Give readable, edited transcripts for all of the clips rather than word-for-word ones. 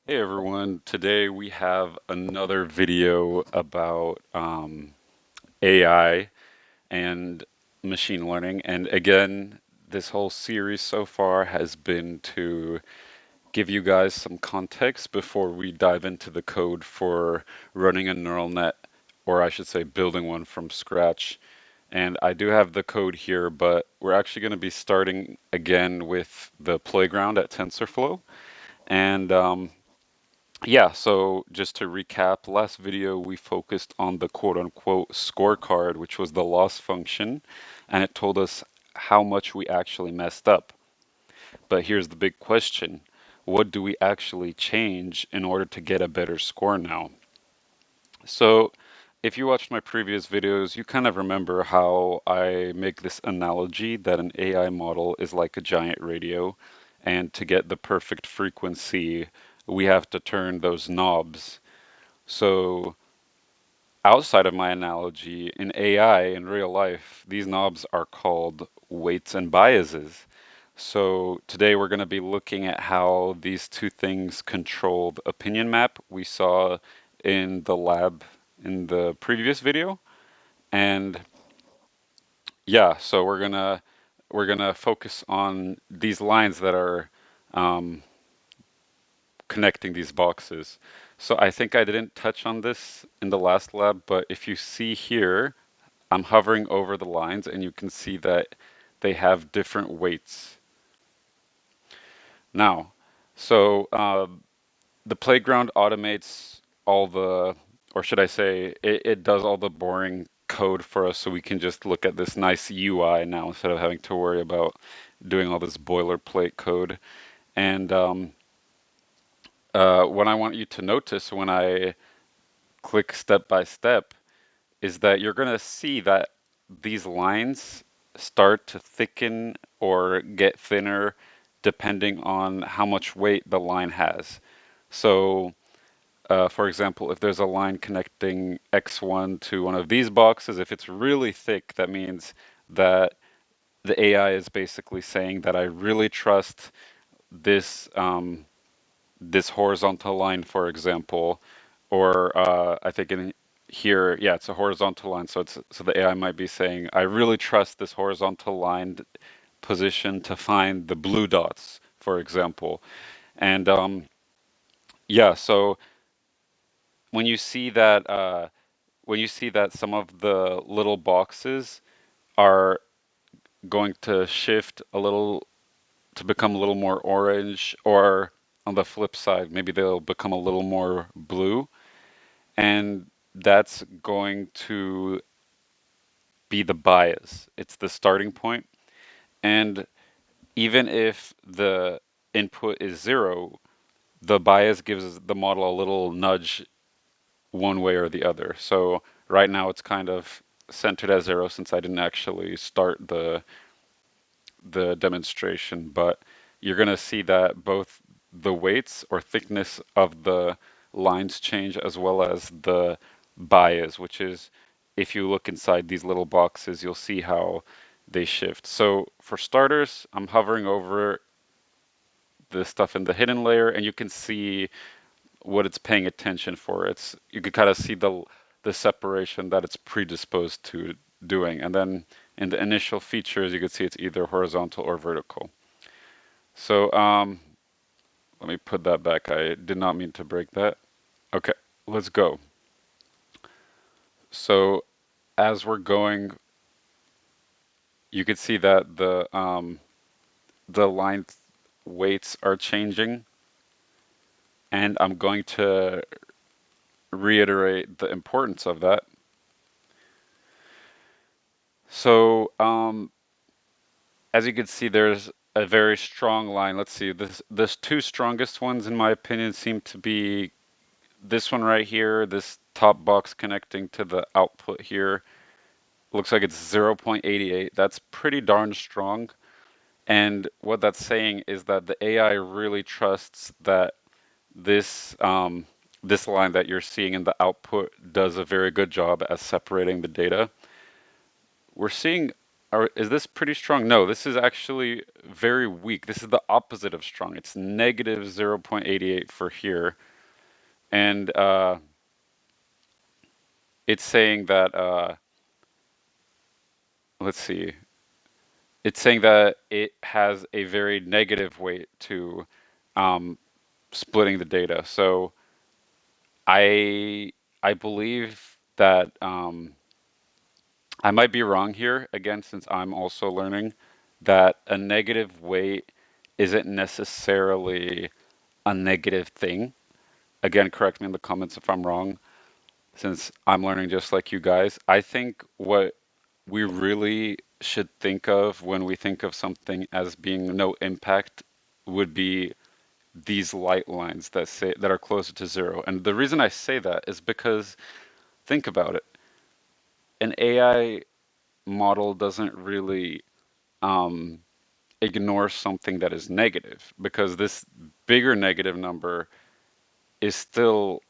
Hey everyone, today we have another video about AI and machine learning. And again, this whole series so far has been to give you guys some context before we dive into the code for running a neural net, or I should say building one from scratch. And I do have the code here, but we're actually going to be starting again with the playground at TensorFlow. And yeah, so just to recap, last video we focused on the quote unquote scorecard, which was the loss function, and it told us how much we actually messed up. But here's the big question. What do we actually change in order to get a better score now? So if you watched my previous videos, you kind of remember how I make this analogy that an AI model is like a giant radio, and to get the perfect frequency, we have to turn those knobs. So, outside of my analogy, in AI, in real life, these knobs are called weights and biases. So, today we're going to be looking at how these two things control the opinion map we saw in the lab in the previous video. And yeah, so we're gonna focus on these lines that are um, connecting these boxes. So I think I didn't touch on this in the last lab, but if you see here, I'm hovering over the lines and you can see that they have different weights. Now, so the playground automates all the, or should I say, it does all the boring code for us so we can just look at this nice UI now instead of having to worry about doing all this boilerplate code. And what I want you to notice when I click step by step is that you're going to see that these lines start to thicken or get thinner depending on how much weight the line has. So, for example, if there's a line connecting X1 to one of these boxes, if it's really thick, that means that the AI is basically saying that I really trust this this horizontal line, for example, or I think in here, yeah, it's a horizontal line. So the AI might be saying, I really trust this horizontal line position to find the blue dots, for example. And yeah, so when you see that when you see that some of the little boxes are going to shift a little to become a little more orange, or on the flip side, maybe they'll become a little more blue. And that's going to be the bias. It's the starting point. And even if the input is zero, the bias gives the model a little nudge one way or the other. So right now it's kind of centered at zero since I didn't actually start the demonstration, but you're going to see that both the weights or thickness of the lines change as well as the bias, which is if you look inside these little boxes, you'll see how they shift. So for starters, I'm hovering over the stuff in the hidden layer and you can see what it's paying attention for. It's you can kind of see the separation that it's predisposed to doing. And then in the initial features, you can see it's either horizontal or vertical. So let me put that back. I did not mean to break that. Okay, let's go. So as we're going, you can see that the line weights are changing, and I'm going to reiterate the importance of that. So as you can see, there's a very strong line. Let's see, this two strongest ones, in my opinion, seem to be this one right here, this top box connecting to the output here. Looks like it's 0.88. That's pretty darn strong. And what that's saying is that the AI really trusts that this line that you're seeing in the output does a very good job at separating the data. We're seeing Is this pretty strong? No, this is actually very weak. This is the opposite of strong. It's negative 0.88 for here. And it's saying that, let's see, it's saying that it has a very negative weight to um, splitting the data. So I I believe that I might be wrong here again, since I'm also learning that a negative weight isn't necessarily a negative thing. Again, correct me in the comments if I'm wrong, since I'm learning just like you guys. I think what we really should think of when we think of something as being no impact would be these light lines that say that are closer to zero. And the reason I say that is because think about it. An AI model doesn't really um, ignore something that is negative because this bigger negative number is still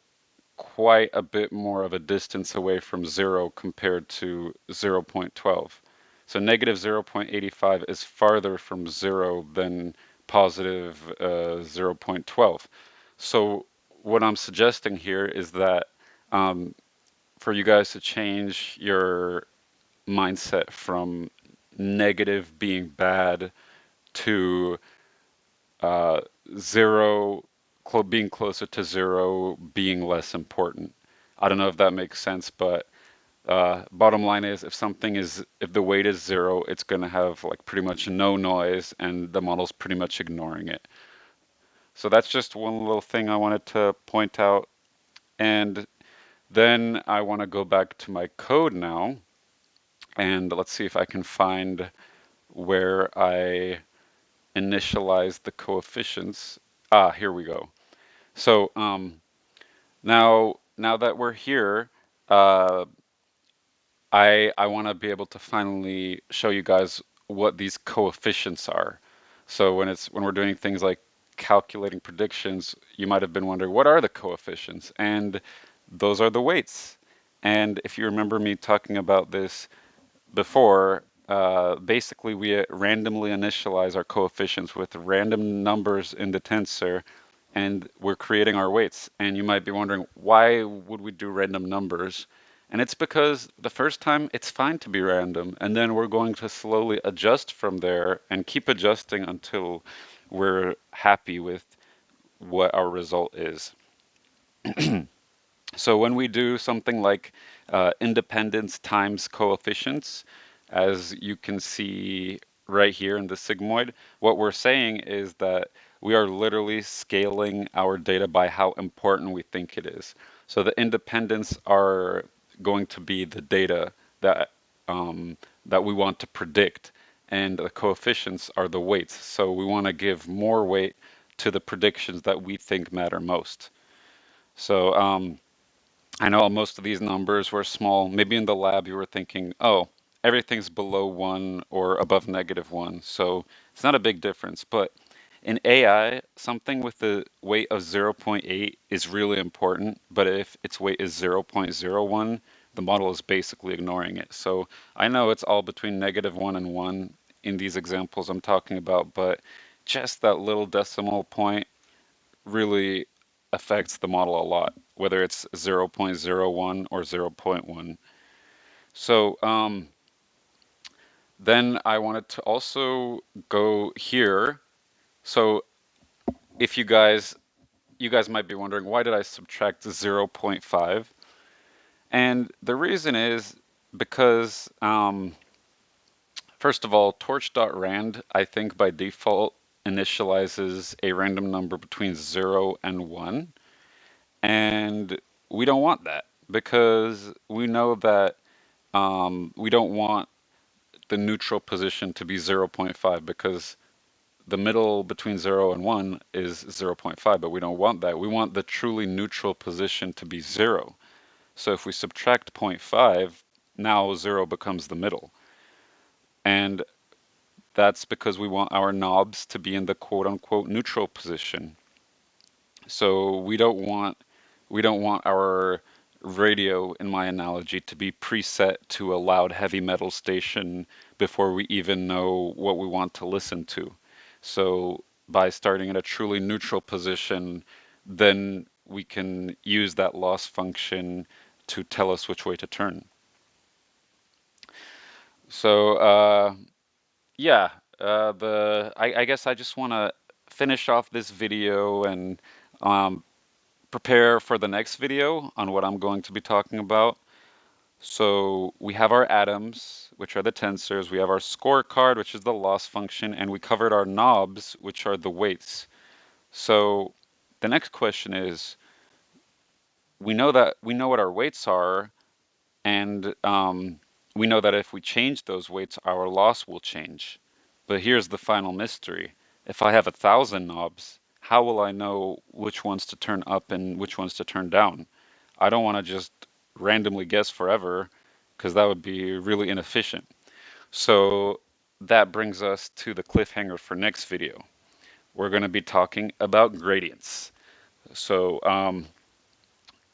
quite a bit more of a distance away from zero compared to 0.12. So negative 0.85 is farther from zero than positive 0.12. So what I'm suggesting here is that um, for you guys to change your mindset from negative being bad to uh, zero being closer to zero being less important. I don't know if that makes sense, but bottom line is if the weight is zero, it's going to have like pretty much no noise and the model's pretty much ignoring it. So that's just one little thing I wanted to point out. And then I want to go back to my code now and let's see if I can find where I initialize the coefficients. Ah, here we go. So now that we're here, uh, I want to be able to finally show you guys what these coefficients are. So when we're doing things like calculating predictions, you might have been wondering what are the coefficients? And those are the weights. And if you remember me talking about this before, basically we randomly initialize our coefficients with random numbers in the tensor, and we're creating our weights. And you might be wondering, why would we do random numbers? And it's because the first time it's fine to be random, and then we're going to slowly adjust from there and keep adjusting until we're happy with what our result is. So when we do something like independence times coefficients, as you can see right here in the sigmoid, what we're saying is that we are literally scaling our data by how important we think it is. So the independents are going to be the data that that we want to predict, and the coefficients are the weights. So we want to give more weight to the predictions that we think matter most. So I know most of these numbers were small. Maybe in the lab you were thinking, oh, everything's below one or above negative one, so it's not a big difference. But in AI, something with the weight of zero point 0.8 is really important, but if its weight is 0.01, the model is basically ignoring it. So I know it's all between negative one and one in these examples I'm talking about, but just that little decimal point really affects the model a lot, whether it's 0.01 or zero point 0.1. So then I wanted to also go here. So if you guys might be wondering, why did I subtract 0.5? And the reason is because, first of all, torch.rand, I think by default initializes a random number between 0 and 1. And we don't want that because we know that we don't want the neutral position to be zero point 0.5 because the middle between 0 and 1 is zero point 0.5, but we don't want that. We want the truly neutral position to be 0. So if we subtract zero point 0.5, now 0 becomes the middle. And that's because we want our knobs to be in the quote unquote neutral position. So we don't want our radio, in my analogy, to be preset to a loud heavy metal station before we even know what we want to listen to. So by starting at a truly neutral position, then we can use that loss function to tell us which way to turn. So yeah, I guess I just want to finish off this video and um, prepare for the next video on what I'm going to be talking about. So we have our atoms, which are the tensors. We have our scorecard, which is the loss function, and we covered our knobs, which are the weights. So the next question is, we know what our weights are, and we know that if we change those weights, our loss will change. But here's the final mystery. If I have 1,000 knobs, how will I know which ones to turn up and which ones to turn down? I don't want to just randomly guess forever because that would be really inefficient. So that brings us to the cliffhanger for next video. We're going to be talking about gradients. So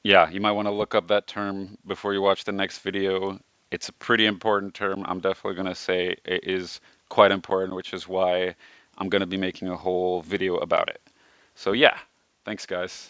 yeah, you might want to look up that term before you watch the next video. It's a pretty important term. I'm definitely going to say it is quite important, which is why I'm going to be making a whole video about it. So yeah, thanks guys.